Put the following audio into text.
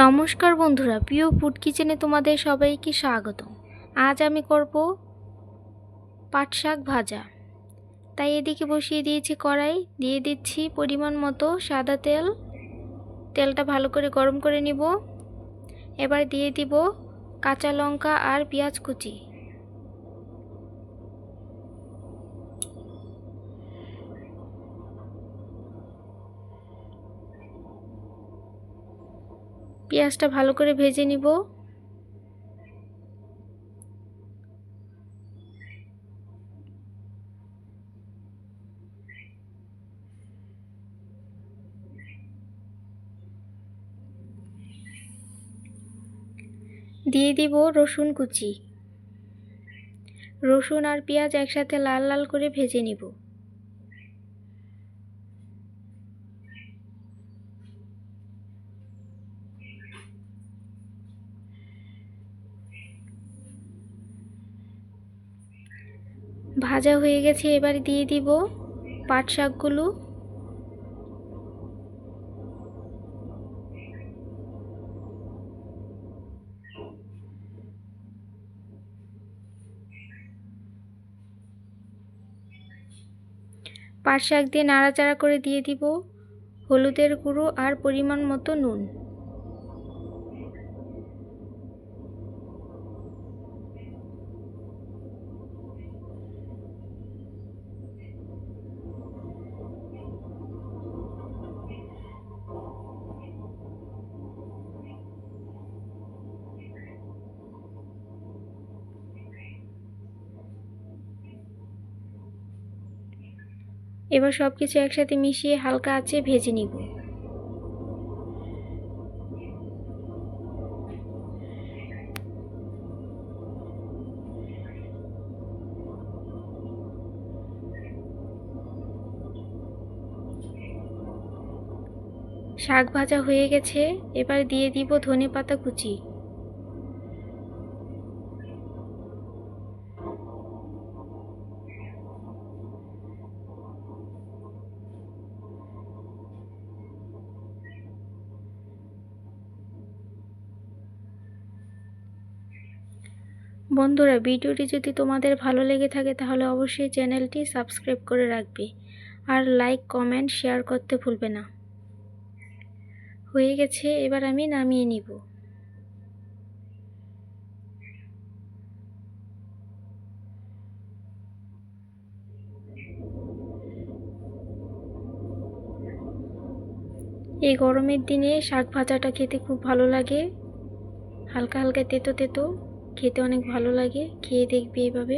নমস্কার বন্ধুরা, প্রিয় ফুড কিচেনে তোমাদের সবাইকে স্বাগত। আজ আমি করব পাট শাক ভাজা। তাই এদিকে বসিয়ে দিয়েছি কড়াই, দিয়ে দিচ্ছি পরিমাণ মতো সাদা তেল। তেলটা ভালো করে গরম করে নিব। এবার দিয়ে দিব কাঁচা লঙ্কা আর পেঁয়াজ কুচি। পেঁয়াজটা ভালো করে ভেজে নিব। দিয়ে দিব রসুন কুচি। রসুন আর পেঁয়াজ একসাথে লাল লাল করে ভেজে নিব। ভাজা হয়ে গেছে, এবার দিয়ে দিব পাট শাকগুলো। পাট শাক দিয়ে নাড়াচাড়া করে দিয়ে দিব হলুদের গুঁড়ো আর পরিমাণ মতো নুন। এবার সব কিছু একসাথে মিশিয়ে হালকা আঁচে ভেজে নিব। শাক ভাজা হয়ে গেছে, এবার দিয়ে দিব ধনেপাতা কুচি। বন্ধুরা, ভিডিওটি যদি তোমাদের ভালো লেগে থাকে তাহলে অবশ্যই চ্যানেলটি সাবস্ক্রাইব করে রাখবে আর লাইক কমেন্ট শেয়ার করতে ভুলবে না। হয়ে গেছে, এবার আমি নামিয়ে নিব। এই গরমের দিনে শাক ভাজাটা খেতে খুব ভালো লাগে। হালকা হালকা তেতো তেতো, খেতে অনেক ভালো লাগে। খেয়ে দেখবে এইভাবে।